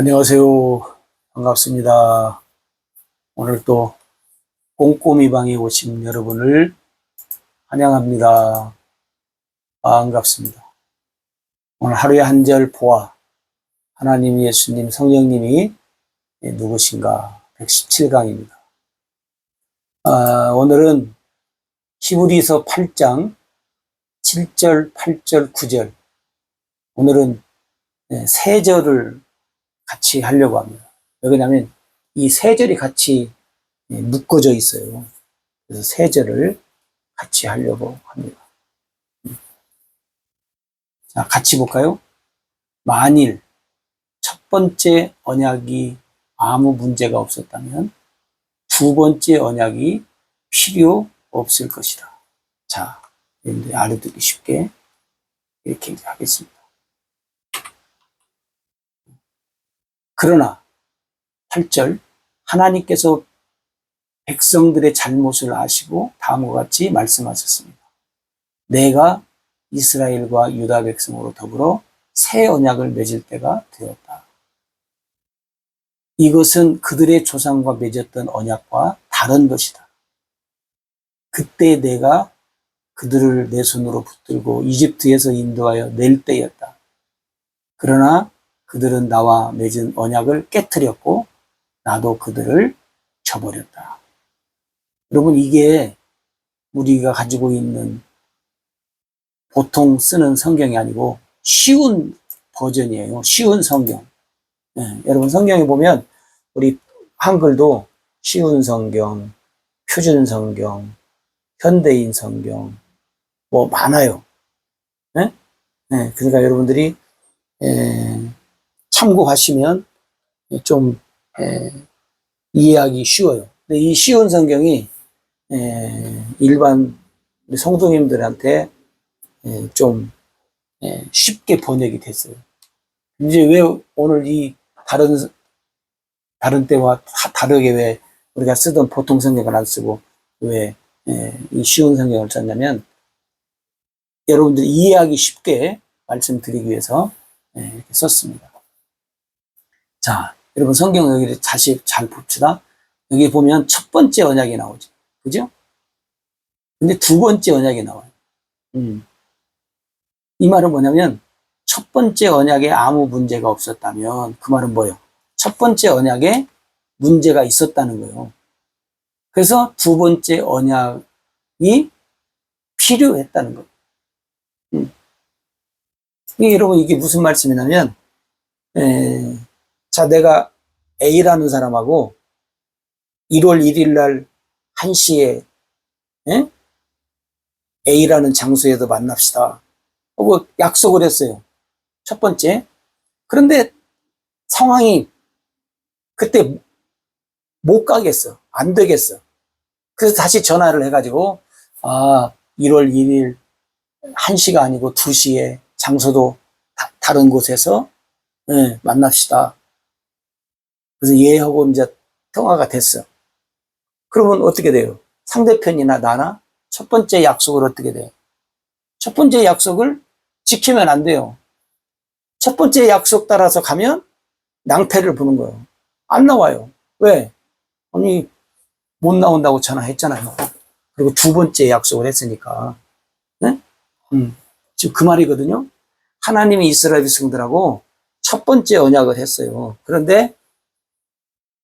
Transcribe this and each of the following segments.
안녕하세요. 반갑습니다. 오늘 또 꼼꼼히 방에 오신 여러분을 환영합니다. 반갑습니다. 오늘 하루에 한 절 보아 하나님, 예수님, 성령님이 누구신가 117강입니다. 오늘은 히브리서 8장 7절, 8절, 9절 오늘은 세 절을 같이 하려고 합니다. 왜냐하면 이 세 절이 같이 묶어져 있어요. 그래서 세 절을 같이 하려고 합니다. 자, 같이 볼까요? 만일 첫 번째 언약이 아무 문제가 없었다면 두 번째 언약이 필요 없을 것이다. 자, 여러분들 알아듣기 쉽게 이렇게 하겠습니다. 그러나 8절 하나님께서 백성들의 잘못을 아시고 다음과 같이 말씀하셨습니다. 내가 이스라엘과 유다 백성으로 더불어 새 언약을 맺을 때가 되었다. 이것은 그들의 조상과 맺었던 언약과 다른 것이다. 그때 내가 그들을 내 손으로 붙들고 이집트에서 인도하여 낼 때였다. 그러나 그들은 나와 맺은 언약을 깨트렸고 나도 그들을 저버렸다. 여러분, 이게 우리가 가지고 있는 보통 쓰는 성경이 아니고 쉬운 버전이에요. 쉬운 성경. 여러분, 성경에 보면 우리 한글도 쉬운 성경, 표준 성경, 현대인 성경 뭐 많아요. 그러니까 여러분들이 참고하시면 좀 이해하기 쉬워요. 근데 이 쉬운 성경이 일반 성도님들한테 좀 쉽게 번역이 됐어요. 이제 왜 오늘 이 다른 때와 다르게 왜 우리가 쓰던 보통 성경을 안 쓰고 왜 이 쉬운 성경을 썼냐면 여러분들이 이해하기 쉽게 말씀드리기 위해서 이렇게 썼습니다. 자, 여러분 성경 여기를 다시 잘 봅시다. 여기 보면 첫 번째 언약이 나오죠. 그죠? 근데 두 번째 언약이 나와요. 이 말은 뭐냐면 첫 번째 언약에 아무 문제가 없었다면 그 말은 뭐예요? 첫 번째 언약에 문제가 있었다는 거예요. 그래서 두 번째 언약이 필요했다는 거예요. 여러분 이게 무슨 말씀이냐면 자, 내가 A라는 사람하고 1월 1일 날 1시에 A라는 장소에서 만납시다 하고 약속을 했어요. 첫 번째. 그런데 상황이 그때 못 가겠어. 안 되겠어. 그래서 다시 전화를 해가지고 1월 1일 1시가 아니고 2시에 장소도 다른 곳에서 만납시다. 그래서 얘하고 이제 통화가 됐어. 그러면 어떻게 돼요? 상대편이나 나나 첫 번째 약속을 어떻게 돼요? 첫 번째 약속을 지키면 안 돼요. 첫 번째 약속 따라서 가면 낭패를 보는 거예요. 안 나와요. 왜? 아니, 못 나온다고 전화했잖아요. 그리고 두 번째 약속을 했으니까. 네? 지금 그 말이거든요. 하나님이 이스라엘 백성들하고 첫 번째 언약을 했어요. 그런데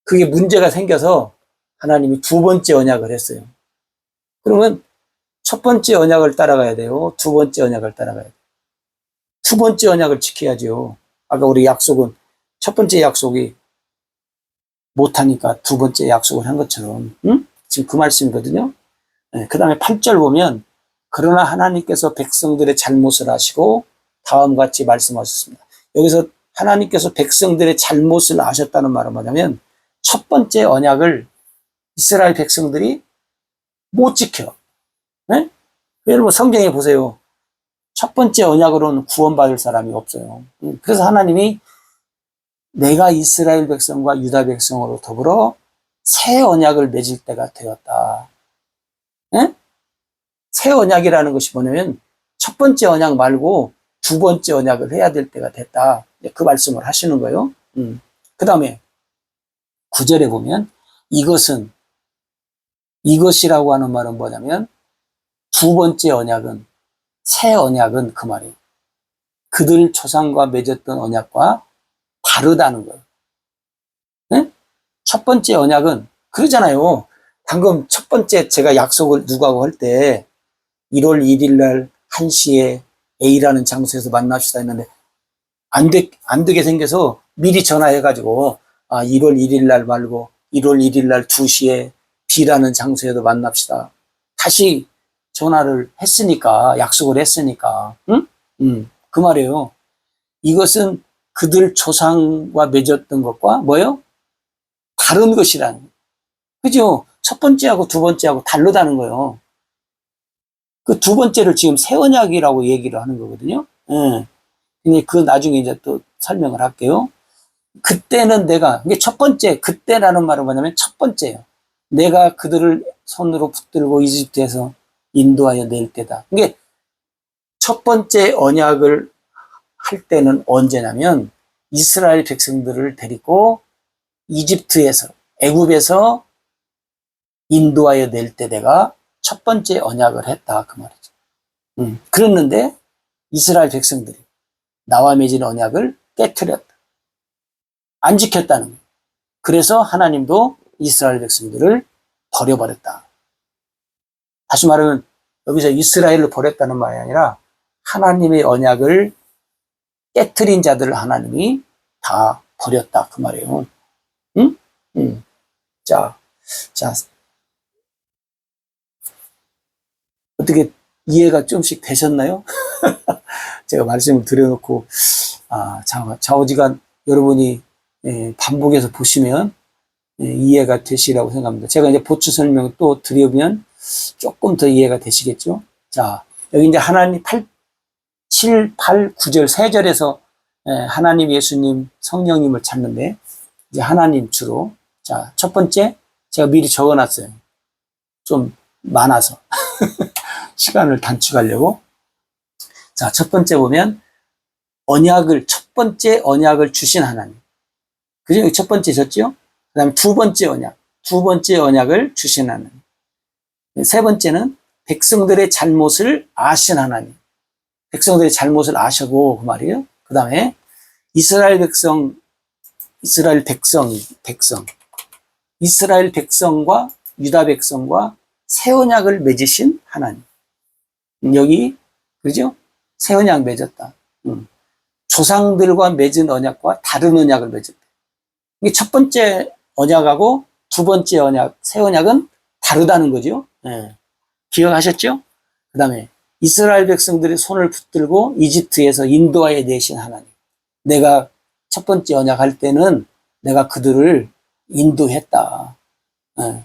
그게 문제가 생겨서 하나님이 두 번째 언약을 했어요. 그러면 첫 번째 언약을 따라가야 돼요. 두 번째 언약을 따라가야 돼요. 두 번째 언약을 지켜야죠. 아까 우리 약속은 첫 번째 약속이 못하니까 두 번째 약속을 한 것처럼 지금 그 말씀이거든요. 그 다음에 8절 보면 그러나 하나님께서 백성들의 잘못을 아시고 다음과 같이 말씀하셨습니다. 여기서 하나님께서 백성들의 잘못을 아셨다는 말은 뭐냐면 첫 번째 언약을 이스라엘 백성들이 못 지켜. 여러분 성경에 보세요. 첫 번째 언약으로는 구원받을 사람이 없어요. 그래서 하나님이 내가 이스라엘 백성과 유다 백성으로 더불어 새 언약을 맺을 때가 되었다. 새 언약이라는 것이 뭐냐면 첫 번째 언약 말고 두 번째 언약을 해야 될 때가 됐다. 그 말씀을 하시는 거예요. 그 다음에 9절에 보면 이것이라고 하는 말은 뭐냐면 두 번째 언약은 새 언약은 그 말이에요. 그들 조상과 맺었던 언약과 다르다는 거예요. 네? 첫 번째 언약은 그러잖아요. 방금 첫 번째 제가 약속을 누구하고 할 때 1월 1일 날 1시에 A라는 장소에서 만납시다 했는데 안 되게 생겨서 미리 전화해가지고 1월 1일 날 말고 1월 1일 날 2시에 B라는 장소에도 만납시다. 다시 전화를 했으니까 약속을 했으니까 응? 그 말이에요. 이것은 그들 조상과 맺었던 것과 뭐예요? 다른 것이라는 거예요. 그죠? 첫 번째하고 두 번째하고 다르다는 거예요. 그 두 번째를 지금 새 언약이라고 얘기를 하는 거거든요. 예. 근데 그 나중에 이제 또 설명을 할게요. 그때는 이게 첫 번째, 그때라는 말은 뭐냐면 첫 번째예요. 내가 그들을 손으로 붙들고 이집트에서 인도하여 낼 때다. 이게 첫 번째 언약을 할 때는 언제냐면 이스라엘 백성들을 데리고 이집트에서, 애굽에서 인도하여 낼 때 내가 첫 번째 언약을 했다. 그 말이죠. 그랬는데 이스라엘 백성들이 나와 맺은 언약을 깨트렸다. 안 지켰다는 거예요. 그래서 하나님도 이스라엘 백성들을 버려버렸다. 다시 말하면 여기서 이스라엘을 버렸다는 말이 아니라 하나님의 언약을 깨트린 자들을 하나님이 다 버렸다. 그 말이에요. 응? 자, 어떻게 이해가 좀씩 되셨나요? 제가 말씀을 드려놓고, 좌우지간 여러분이 반복해서 보시면 이해가 되시라고 생각합니다. 제가 이제 보충 설명 또 드리면 조금 더 이해가 되시겠죠? 자, 여기 이제 하나님 7, 8, 9절, 3절에서 하나님, 예수님, 성령님을 찾는데, 이제 하나님 주로. 자, 첫 번째, 제가 미리 적어놨어요. 좀 많아서. 시간을 단축하려고. 자, 첫 번째 보면, 첫 번째 언약을 주신 하나님. 그죠? 여기 첫 번째셨죠? 그 다음에 두 번째 언약을 주신 하나님. 세 번째는 백성들의 잘못을 아신 하나님. 백성들의 잘못을 아시고, 그 말이에요. 그 다음에 이스라엘 백성과 유다 백성과 새 언약을 맺으신 하나님. 여기, 그죠? 새 언약 맺었다. 조상들과 맺은 언약과 다른 언약을 맺었다. 이게 첫 번째 언약하고 두 번째 언약, 새 언약은 다르다는 거죠. 네. 기억하셨죠? 그 다음에 이스라엘 백성들이 손을 붙들고 이집트에서 인도하여 내신 하나님. 내가 첫 번째 언약 할 때는 내가 그들을 인도했다. 네.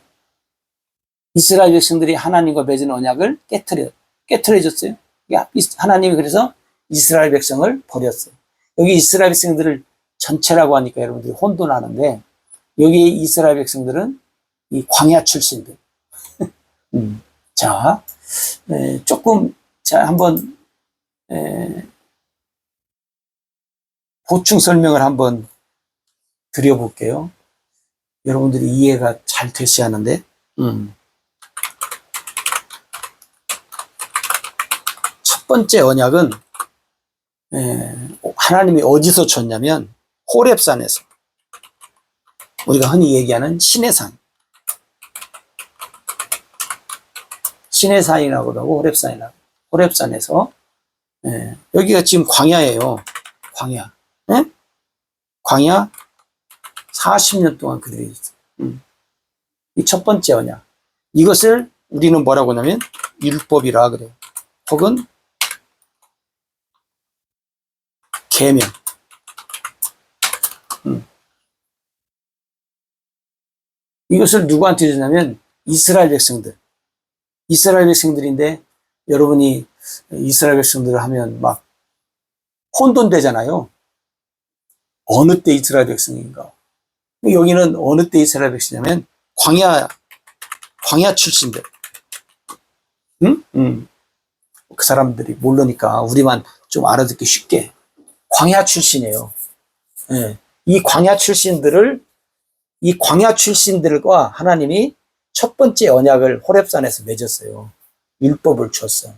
이스라엘 백성들이 하나님과 맺은 언약을 깨트려줬어요. 하나님이 그래서 이스라엘 백성을 버렸어요. 여기 이스라엘 백성들을 전체라고 하니까 여러분들이 혼돈하는데, 여기 이스라엘 백성들은 이 광야 출신들. 자, 조금, 한번, 보충 설명을 한번 드려볼게요. 여러분들이 이해가 잘 되셔야 하는데, 첫 번째 언약은, 하나님이 어디서 줬냐면, 호렙산에서. 우리가 흔히 얘기하는 시내산. 시내산이라고도 하고, 호렙산이라고. 호렙산에서, 여기가 지금 광야예요. 광야. 네? 광야 40년 동안 그들이 있어요. 이 첫 번째 언약. 이것을 우리는 뭐라고 하냐면, 율법이라 그래요. 혹은, 계명. 이것을 누구한테 주냐면 이스라엘 백성들인데, 여러분이 이스라엘 백성들을 하면 막 혼돈되잖아요. 어느 때 이스라엘 백성인가? 여기는 어느 때 이스라엘 백성이냐면 광야 출신들. 그 사람들이 모르니까 우리만 좀 알아듣기 쉽게. 광야 출신이에요. 네. 이 광야 출신들과 하나님이 첫 번째 언약을 호렙산에서 맺었어요. 율법을 줬어.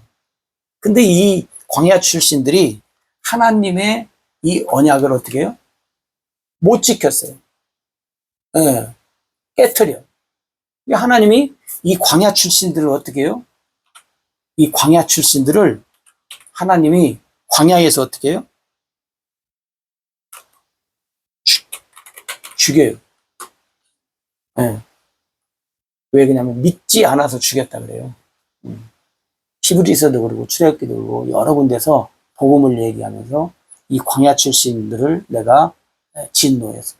근데 이 광야 출신들이 하나님의 이 언약을 어떻게 해요? 못 지켰어요. 예, 깨트려. 하나님이 이 광야 출신들을 어떻게 해요? 이 광야 출신들을 하나님이 광야에서 어떻게 해요? 죽여요. 예. 왜 그러냐면 믿지 않아서 죽였다 그래요. 히브리서도 그러고 출애굽기도 그러고 여러 군데서 복음을 얘기하면서 이 광야 출신들을 내가 진노해서,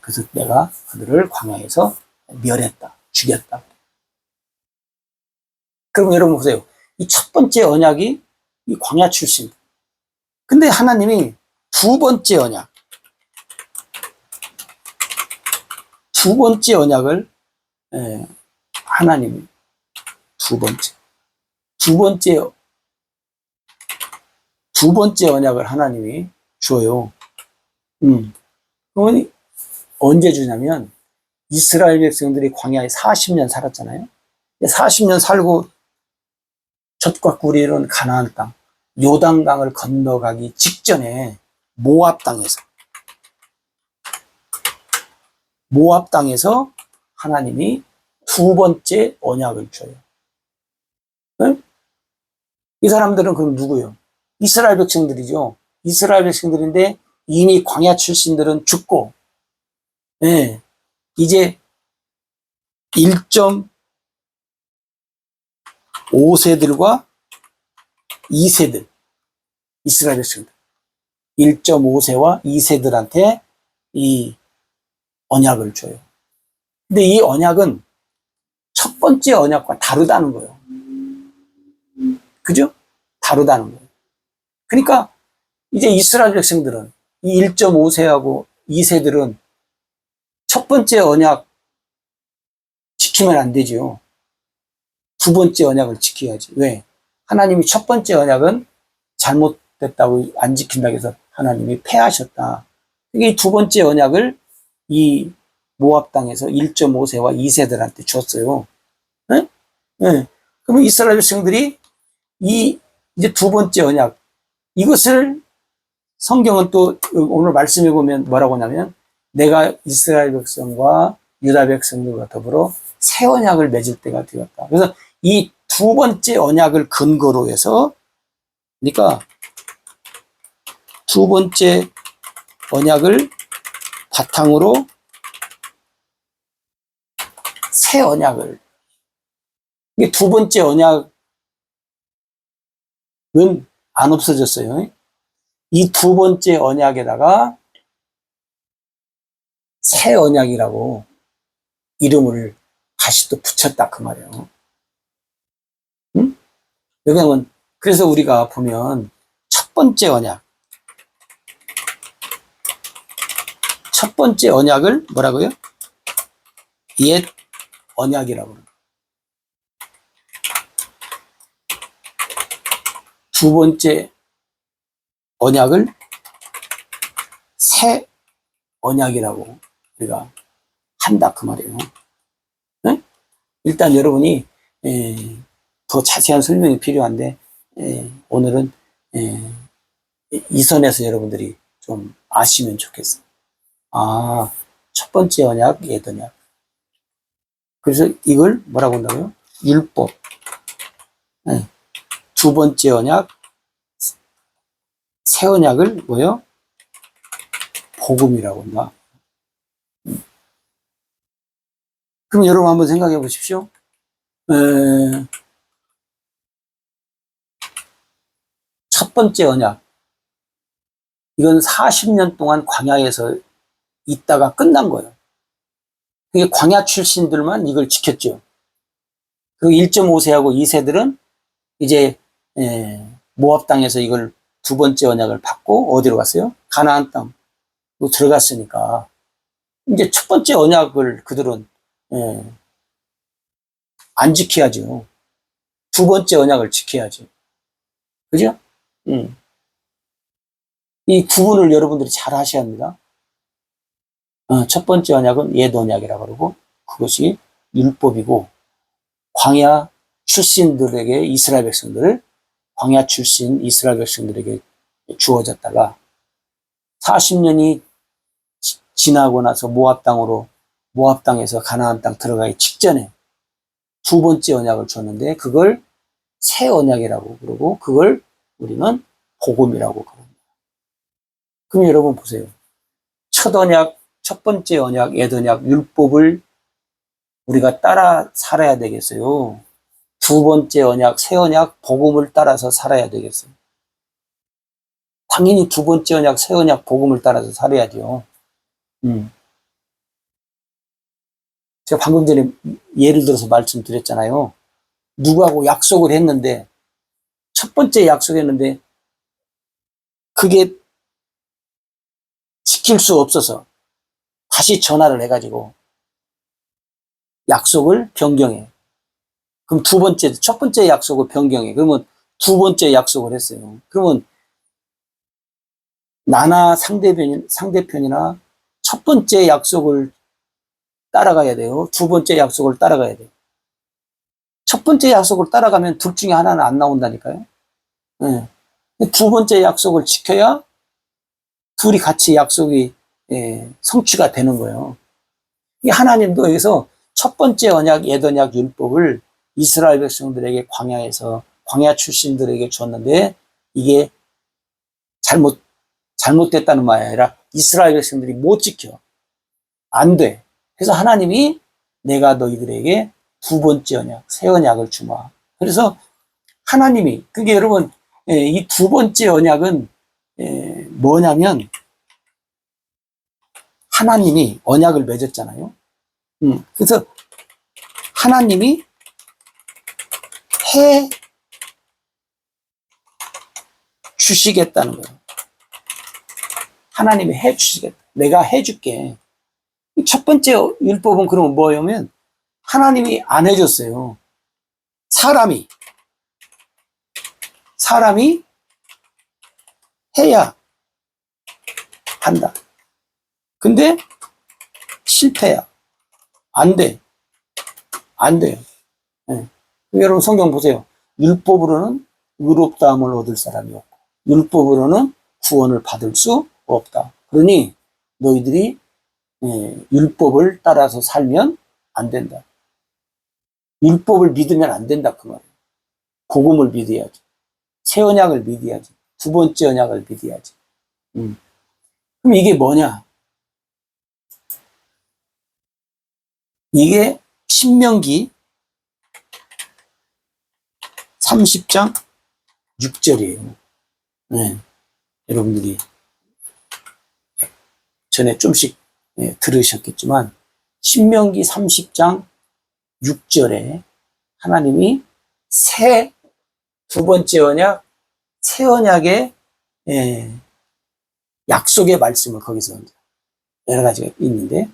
그래서 내가 그들을 광야에서 멸했다, 죽였다. 그럼 여러분 보세요. 이 첫 번째 언약이 이 광야 출신. 근데 하나님이 두 번째 언약을 하나님이 두 번째 언약을 하나님이 줘요. 그건 언제 주냐면 이스라엘 백성들이 광야에 40년 살았잖아요. 40년 살고 젖과 꿀이 흐르는 가나안 땅, 요단강을 건너가기 직전에 모압 땅에서 하나님이 두 번째 언약을 줘요. 네? 이 사람들은 그럼 누구예요? 이스라엘 백성들이죠. 이스라엘 백성들인데 이미 광야 출신들은 죽고, 네, 이제 1.5세들과 2세들, 이스라엘 백성들 1.5세와 2세들한테 이 언약을 줘요. 근데 이 언약은 첫 번째 언약과 다르다는 거예요. 그죠? 다르다는 거예요. 그러니까 이제 이스라엘 백성들은 이 1.5세하고 2세들은 첫 번째 언약 지키면 안 되죠. 두 번째 언약을 지켜야지. 왜? 하나님이 첫 번째 언약은 잘못됐다고 안 지킨다고 해서 하나님이 패하셨다. 이 두 번째 언약을 이 모압 땅에서 1.5세와 2세들한테 줬어요. 네? 네. 그러면 이스라엘 백성들이 이제 두 번째 언약, 이것을 성경은 또 오늘 말씀해 보면 뭐라고 하냐면 내가 이스라엘 백성과 유다 백성들과 더불어 새 언약을 맺을 때가 되었다. 그래서 이 두 번째 언약을 근거로 해서, 그러니까 두 번째 언약을 바탕으로 새 언약을, 이게 두 번째 언약은 안 없어졌어요. 이 두 번째 언약에다가 새 언약이라고 이름을 다시 또 붙였다 그 말이에요. 응? 여기는 그래서 우리가 보면 첫 번째 언약을 뭐라고요? 옛 언약이라고 그래요. 두 번째 언약을 새 언약이라고 우리가 한다 그 말이에요. 네? 일단 여러분이 더 자세한 설명이 필요한데 오늘은 이 선에서 여러분들이 좀 아시면 좋겠어요. 아, 첫 번째 언약, 옛 언약. 그래서 이걸 뭐라고 한다고요? 율법. 네. 두 번째 언약, 새 언약을 뭐요? 복음이라고 한다. 그럼 여러분 한번 생각해 보십시오. 첫 번째 언약. 이건 40년 동안 광야에서 있다가 끝난 거예요. 그게 광야 출신들만 이걸 지켰죠. 그 1.5세하고 2세들은 이제 모압 땅에서 이걸 두 번째 언약을 받고 어디로 갔어요? 가나안 땅으로 들어갔으니까 이제 첫 번째 언약을 그들은 안 지켜야죠. 두 번째 언약을 지켜야죠. 그죠? 이 구분을 여러분들이 잘 하셔야 합니다. 첫 번째 언약은 옛 언약이라고 그러고 그것이 율법이고 광야 출신들에게 이스라엘 백성들 광야 출신 이스라엘 백성들에게 주어졌다가 40년이 지나고 나서 모압 땅에서 가나안 땅 들어가기 직전에 두 번째 언약을 줬는데 그걸 새 언약이라고 그러고 그걸 우리는 복음이라고 그럽니다. 그럼 여러분 보세요. 첫 언약, 첫 번째 언약, 옛 언약, 율법을 우리가 따라 살아야 되겠어요. 두 번째 언약, 새 언약, 복음을 따라서 살아야 되겠어요. 당연히 두 번째 언약, 새 언약, 복음을 따라서 살아야죠. 제가 방금 전에 예를 들어서 말씀드렸잖아요. 누구하고 약속을 했는데, 첫 번째 약속했는데, 그게 지킬 수 없어서 다시 전화를 해가지고 약속을 변경해. 그럼 첫 번째 약속을 변경해. 그러면 두 번째 약속을 했어요. 그러면 나나 상대편이나 첫 번째 약속을 따라가야 돼요. 두 번째 약속을 따라가야 돼요. 첫 번째 약속을 따라가면 둘 중에 하나는 안 나온다니까요. 네. 두 번째 약속을 지켜야 둘이 같이 약속이 성취가 되는 거예요. 이 하나님도 여기서 첫 번째 언약, 옛 언약 율법을 이스라엘 백성들에게 광야 출신들에게 줬는데 이게 잘못됐다는 말이 아니라 이스라엘 백성들이 못 지켜. 안 돼. 그래서 하나님이 내가 너희들에게 두 번째 언약, 새 언약을 주마. 그래서 하나님이, 그게 여러분, 이 두 번째 언약은 뭐냐면 하나님이 언약을 맺었잖아요. 그래서 하나님이 해 주시겠다는 거예요. 하나님이 해 주시겠다. 내가 해줄게. 첫 번째 율법은 그러면 뭐냐면 하나님이 안 해줬어요. 사람이 해야 한다. 근데 실패야. 안 돼. 안 돼요. 네. 여러분 성경 보세요. 율법으로는 의롭다함을 얻을 사람이 없고 율법으로는 구원을 받을 수 없다. 그러니 너희들이 율법을 따라서 살면 안 된다. 율법을 믿으면 안 된다 그 말이에요. 복음을 믿어야지. 새 언약을 믿어야지. 두 번째 언약을 믿어야지. 그럼 이게 뭐냐? 이게 신명기 30장 6절이에요. 네. 여러분들이 전에 좀씩 들으셨겠지만 신명기 30장 6절에 하나님이 두 번째 언약, 새 언약의 약속의 말씀을 거기서 여러 가지가 있는데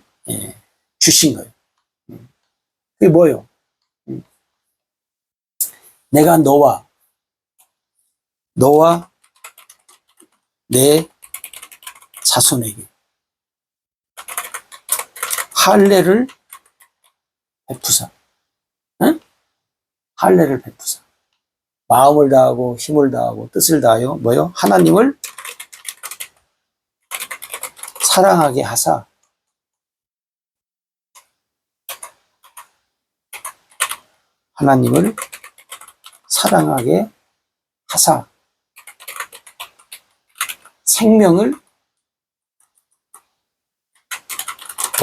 주신 거예요. 그게 뭐예요? 내가 너와 내 자손에게 할례를 베푸사. 응? 할례를 베푸사. 마음을 다하고 힘을 다하고 뜻을 다하여 뭐요? 하나님을 사랑하게 하사 하나님을 사랑하게 하사 생명을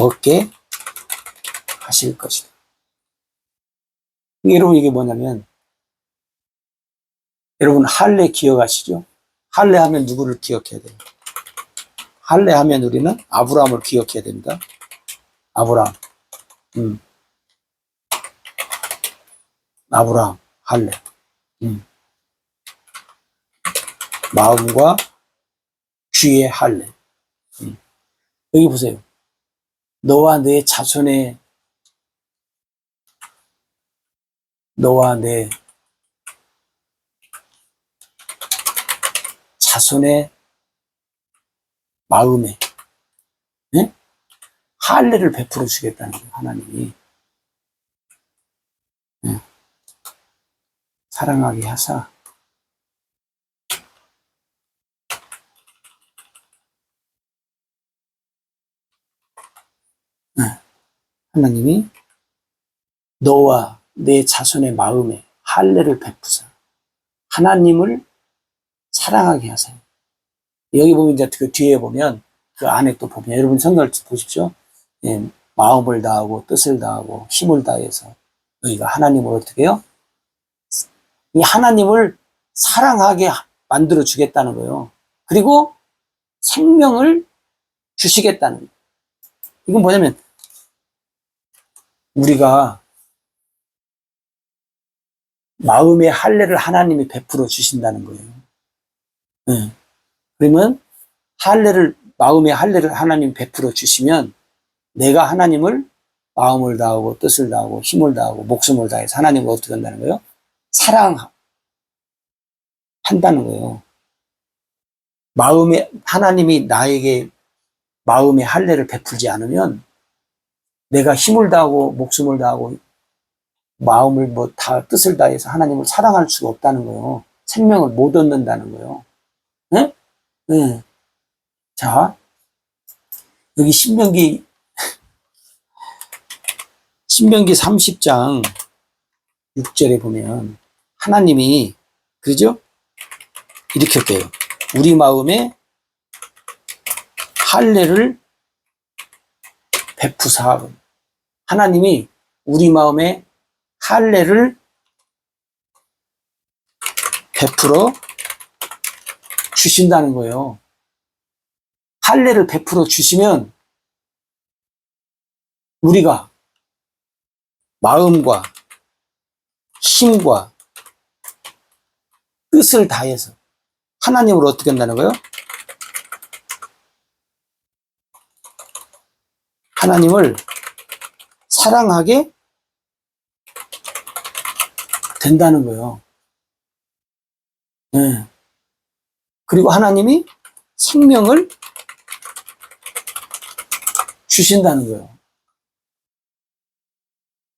얻게 하실 것이다. 여러분 이게 뭐냐면 여러분 할례 기억하시죠? 할례 하면 누구를 기억해야 돼요? 할례 하면 우리는 아브라함을 기억해야 됩니다. 아브라함. 아브라함 할례. 마음과 귀의 할례. 여기 보세요. 너와 내 자손의 마음에, 네? 할례를 베풀어 주겠다는 거예요, 하나님이. 네. 사랑하게 하사. 네. 하나님이 너와 내 자손의 마음에 할례를 베푸사 하나님을 사랑하게 하세요. 여기 보면 이제 그 뒤에 보면 그 안에 또 보면 여러분 성경을 보십시오. 예, 마음을 다하고 뜻을 다하고 힘을 다해서 너희가 하나님을 어떻게 해요? 이 하나님을 사랑하게 만들어 주겠다는 거예요. 그리고 생명을 주시겠다는 거예요. 이건 뭐냐면 우리가 마음의 할례를 하나님이 베풀어 주신다는 거예요. 네. 그러면 마음의 할례를 하나님이 베풀어 주시면 내가 하나님을 마음을 다하고 뜻을 다하고 힘을 다하고 목숨을 다해서 하나님을 어떻게 한다는 거예요? 사랑한다는 거예요. 하나님이 나에게 마음의 할례를 베풀지 않으면 내가 힘을 다하고 목숨을 다하고 마음을 다 뜻을 다해서 하나님을 사랑할 수가 없다는 거예요. 생명을 못 얻는다는 거예요. 네? 네. 자, 여기 신명기 30장 6절에 보면 하나님이 그러죠? 이렇게 할게요. 우리 마음에 할례를 베푸사. 하나님이 우리 마음에 할례를 베풀어 주신다는 거예요. 할례를 베풀어 주시면 우리가 마음과 힘과 뜻을 다해서 하나님을 어떻게 한다는 거예요? 하나님을 사랑하게 된다는 거예요. 네. 그리고 하나님이 생명을 주신다는 거예요.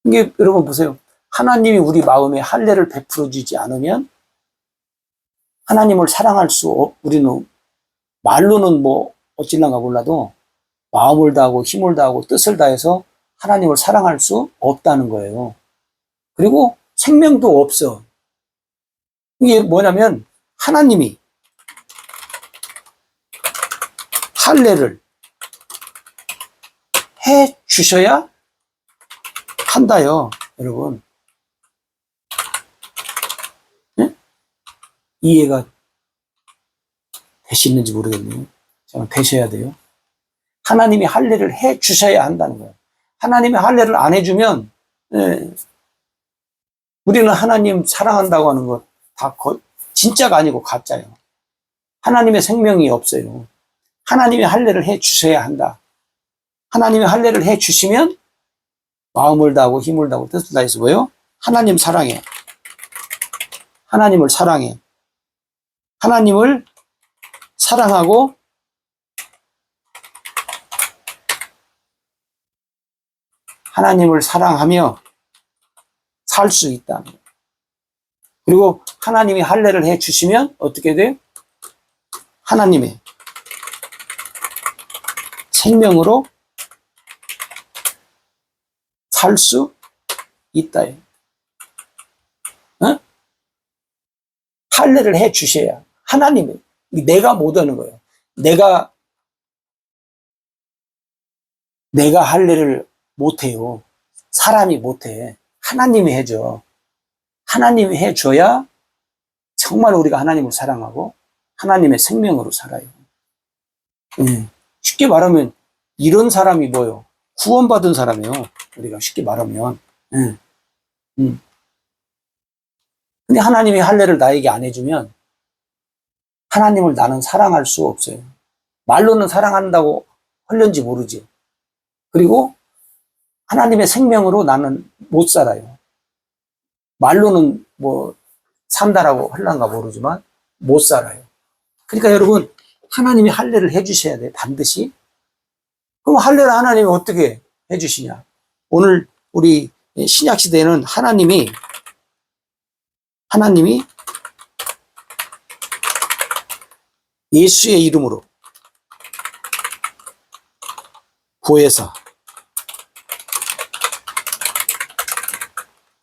이게 여러분 보세요. 하나님이 우리 마음에 할례를 베풀어 주지 않으면 하나님을 사랑할 우리는 말로는 어찌난가 몰라도 마음을 다하고 힘을 다하고 뜻을 다해서 하나님을 사랑할 수 없다는 거예요. 그리고 생명도 없어. 이게 뭐냐면 하나님이 할례를 해 주셔야 한다요, 여러분. 네? 이해가 되시는지 모르겠네요. 잠깐 되셔야 돼요. 하나님이 할례를 해 주셔야 한다는 거예요. 하나님이 할례를 안 해주면 우리는 하나님 사랑한다고 하는 것 다 진짜가 아니고 가짜예요. 하나님의 생명이 없어요. 하나님이 할례를 해 주셔야 한다. 하나님이 할례를 해 주시면 마음을 다하고 힘을 다하고 뜻을 다해서 뭐예요? 하나님 사랑해. 하나님을 사랑해. 하나님을 사랑하고 하나님을 사랑하며 살 수 있다. 그리고 하나님이 할례를 해 주시면 어떻게 돼요? 하나님의 생명으로 살 수 있다. 어? 할례를 해 주셔야 하나님이 내가 못 하는 거예요. 내가 할례를 못 해요. 사람이 못 해. 하나님이 해줘. 하나님이 해줘야 정말 우리가 하나님을 사랑하고 하나님의 생명으로 살아요. 쉽게 말하면 이런 사람이 뭐요? 구원받은 사람이요. 우리가 쉽게 말하면. 근데 하나님이 할례를 나에게 안 해주면 하나님을 나는 사랑할 수 없어요. 말로는 사랑한다고 할는지 모르지. 그리고 하나님의 생명으로 나는 못 살아요. 말로는 산다라고 할란가 모르지만 못 살아요. 그러니까 여러분 하나님이 할례를 해주셔야 돼요. 반드시. 그럼 할례를 하나님이 어떻게 해주시냐? 오늘 우리 신약 시대에는 하나님이 예수의 이름으로 보혜사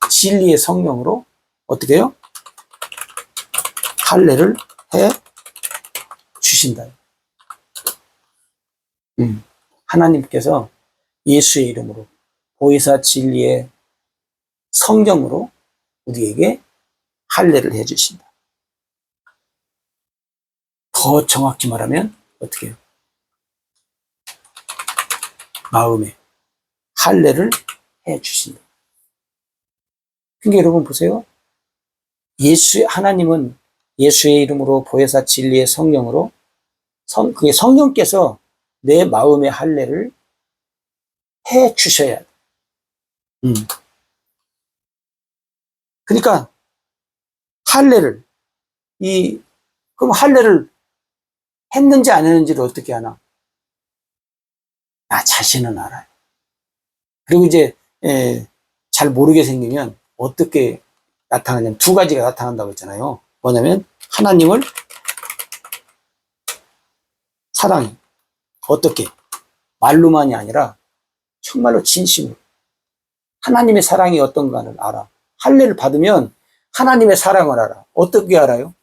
진리의 성령으로 어떻게 해요? 할례를 해 주신다. 하나님께서 예수의 이름으로 보혜사 진리의 성령으로 우리에게 할례를 해 주신다. 더 정확히 말하면 어떻게 해요? 마음에 할례를 해 주신다. 그러니까 여러분 보세요. 하나님은 예수의 이름으로 보혜사 진리의 성령으로 그게 성령께서 내 마음의 할례를 해 주셔야 돼. 그러니까 할례를 그럼 할례를 했는지 안 했는지를 어떻게 하나? 나 자신은 알아요. 그리고 이제 잘 모르게 생기면 어떻게 나타나냐면 두 가지가 나타난다고 했잖아요. 뭐냐면 하나님을 사랑해. 어떻게? 말로만이 아니라 정말로 진심으로. 하나님의 사랑이 어떤가를 알아. 할례를 받으면 하나님의 사랑을 알아. 어떻게 알아요?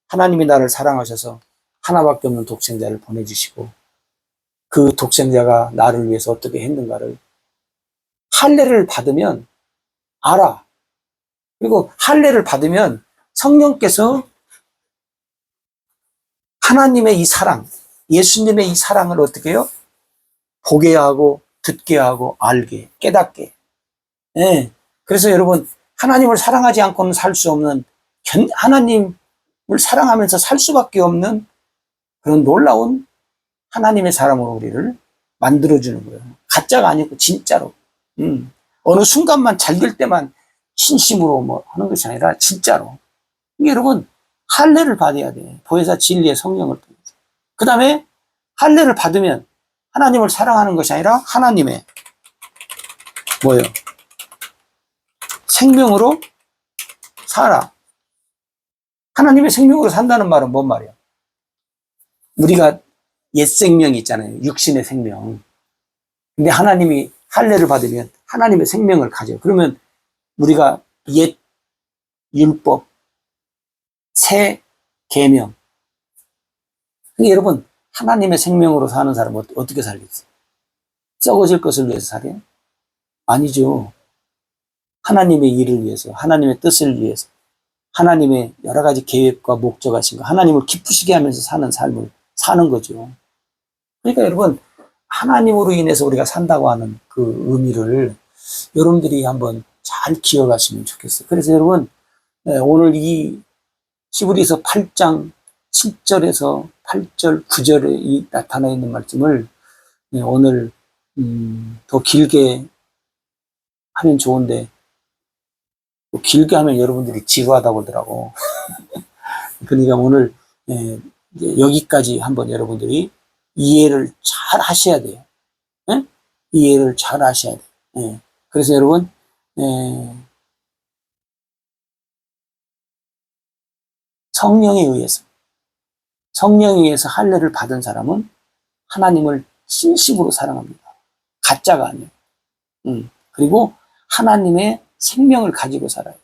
하나님이 나를 사랑하셔서 하나밖에 없는 독생자를 보내주시고 그 독생자가 나를 위해서 어떻게 했는가를 할례를 받으면 알아. 그리고 할례를 받으면 성령께서 하나님의 이 사랑, 예수님의 이 사랑을 어떻게 해요? 보게 하고 듣게 하고 알게, 깨닫게. 네. 그래서 여러분 하나님을 사랑하지 않고는 살 수 없는, 하나님을 사랑하면서 살 수밖에 없는 그런 놀라운 하나님의 사람으로 우리를 만들어주는 거예요. 가짜가 아니고 진짜로. 어느 순간만 잘 될 때만 진심으로 뭐 하는 것이 아니라 진짜로. 여러분 할례를 받아야 돼. 보혜사 진리의 성령을 통해서. 그 다음에 할례를 받으면 하나님을 사랑하는 것이 아니라 하나님의 뭐예요? 생명으로 살아. 하나님의 생명으로 산다는 말은 뭔 말이야? 우리가 옛 생명이 있잖아요. 육신의 생명. 근데 하나님이 할례를 받으면 하나님의 생명을 가져요. 그러면 우리가 옛 율법, 새 계명. 그러니까 여러분 하나님의 생명으로 사는 사람은 어떻게 살겠어요? 썩어질 것을 위해서 살아요? 아니죠. 하나님의 일을 위해서, 하나님의 뜻을 위해서, 하나님의 여러 가지 계획과 목적하신 거, 하나님을 기쁘시게 하면서 사는 삶을 사는 거죠. 그러니까 여러분 하나님으로 인해서 우리가 산다고 하는 그 의미를 여러분들이 한번 잘 기억하시면 좋겠어요. 그래서 여러분 오늘 이 히브리서 8장 7절에서 8절 9절에 나타나 있는 말씀을 오늘 더 길게 하면 좋은데 길게 하면 여러분들이 지루하다고 하더라고. 그러니까 오늘 여기까지 한번 여러분들이 이해를 잘 하셔야 돼요. 네? 이해를 잘 하셔야 돼요. 네. 그래서 여러분 성령에 의해서 할례를 받은 사람은 하나님을 진심으로 사랑합니다. 가짜가 아니에요. 그리고 하나님의 생명을 가지고 살아요.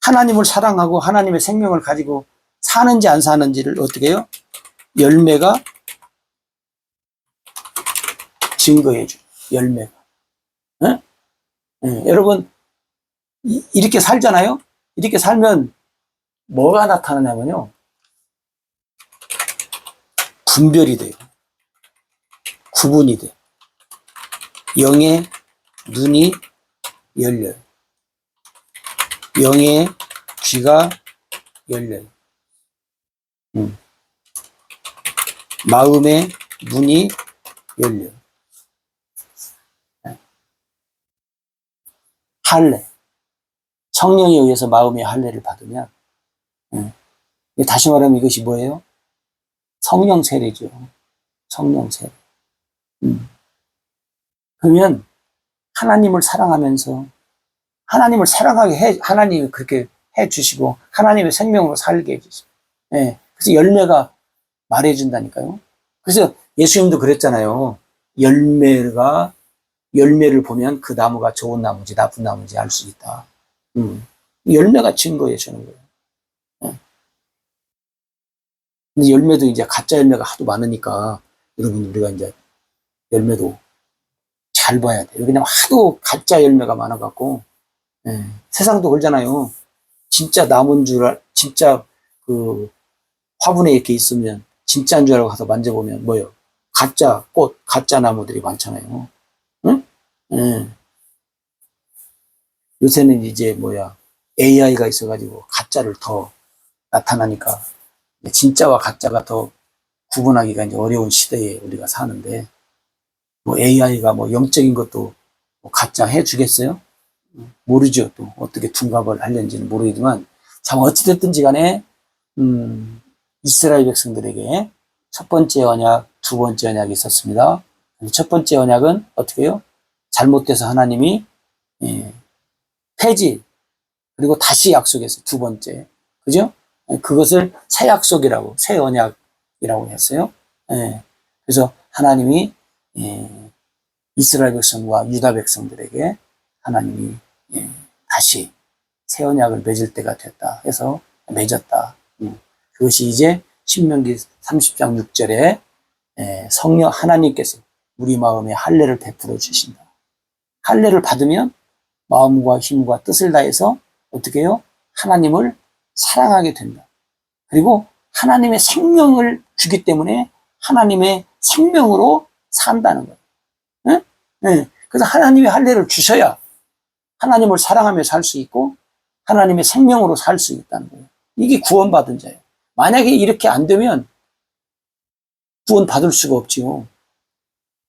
하나님을 사랑하고 하나님의 생명을 가지고 사는지 안 사는지를 어떻게 해요? 열매가 증거해줘요. 열매가. 네? 여러분 이렇게 살잖아요. 이렇게 살면 뭐가 나타나냐면요. 분별이 돼요. 구분이 돼요. 영의 눈이 열려요. 영의 귀가 열려요. 마음의 문이 열려요. 할례. 성령에 의해서 마음의 할례를 받으면 다시 말하면 이것이 뭐예요? 성령 세례죠. 성령 세례. 그러면 하나님을 사랑하면서 하나님을 사랑하게 하나님이 그렇게 해 주시고 하나님의 생명으로 살게 해 주시고, 예. 그래서 열매가 말해준다니까요. 그래서 예수님도 그랬잖아요. 열매를 보면 그 나무가 좋은 나무인지 나쁜 나무인지 알 수 있다. 열매가 증거해 주는 거예요. 예. 근데 열매도 이제 가짜 열매가 하도 많으니까 여러분 우리가 이제 열매도 잘 봐야 돼요. 왜냐면 하도 가짜 열매가 많아갖고, 예. 세상도 그러잖아요. 진짜 그 화분에 이렇게 있으면 진짜인 줄 알고 가서 만져보면 뭐예요? 가짜 꽃, 가짜 나무들이 많잖아요. 응? 예. 요새는 이제 AI가 있어가지고 가짜를 더 나타나니까 진짜와 가짜가 더 구분하기가 이제 어려운 시대에 우리가 사는데, AI가 영적인 것도 가짜 해주겠어요? 모르죠. 또 어떻게 둔갑을 하려는지는 모르지만, 참 어찌됐든지 간에 이스라엘 백성들에게 첫 번째 언약, 두 번째 언약이 있었습니다. 첫 번째 언약은 어떻게 해요? 잘못돼서 하나님이 폐지, 그리고 다시 약속했어요. 두 번째. 그죠? 그것을 새 약속이라고, 새 언약이라고 했어요. 그래서 하나님이 이스라엘 백성과 유다 백성들에게 하나님이 다시 새 언약을 맺을 때가 됐다 해서 맺었다. 그것이 이제 신명기 30장 6절에 성령 하나님께서 우리 마음에 할례를 베풀어 주신다. 할례를 받으면 마음과 힘과 뜻을 다해서 어떻게 해요? 하나님을 사랑하게 된다. 그리고 하나님의 생명을 주기 때문에 하나님의 생명으로 산다는 거예요. 네? 네. 그래서 하나님의 할례를 주셔야 하나님을 사랑하며 살 수 있고 하나님의 생명으로 살 수 있다는 거예요. 이게 구원받은 자예요. 만약에 이렇게 안 되면 구원받을 수가 없지요.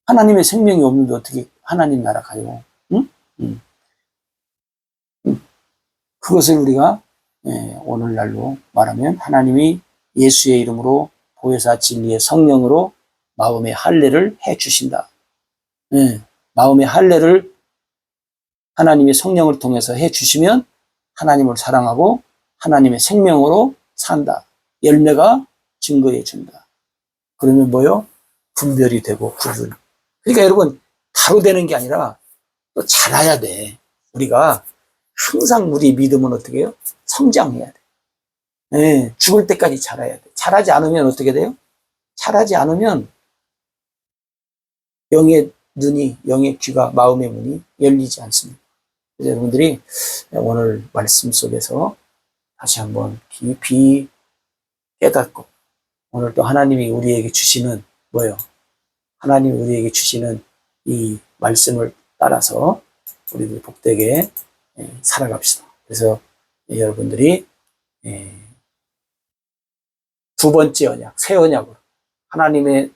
하나님의 생명이 없는데 어떻게 하나님 나라 가요? 응? 그것을 우리가 오늘날로 말하면 하나님이 예수의 이름으로 보혜사 진리의 성령으로 마음의 할례를 해 주신다. 마음의 할례를 하나님의 성령을 통해서 해 주시면 하나님을 사랑하고 하나님의 생명으로 산다. 열매가 증거해 준다. 그러면 뭐요? 분별이 되고 구분. 그러니까 여러분 바로 되는 게 아니라 또 자라야 돼. 우리가 항상 우리 믿음은 어떻게 해요? 성장해야 돼. 죽을 때까지 자라야 돼. 자라지 않으면 어떻게 돼요? 자라지 않으면 영의 눈이, 영의 귀가, 마음의 문이 열리지 않습니다. 그래서 여러분들이 오늘 말씀 속에서 다시 한번 깊이 깨닫고 오늘 또 하나님이 우리에게 주시는 뭐예요? 하나님이 우리에게 주시는 이 말씀을 따라서 우리들 복되게 살아갑시다. 그래서 여러분들이 두 번째 언약, 새 언약으로 하나님의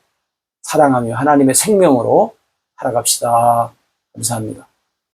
사랑하며 하나님의 생명으로 살아갑시다. 감사합니다.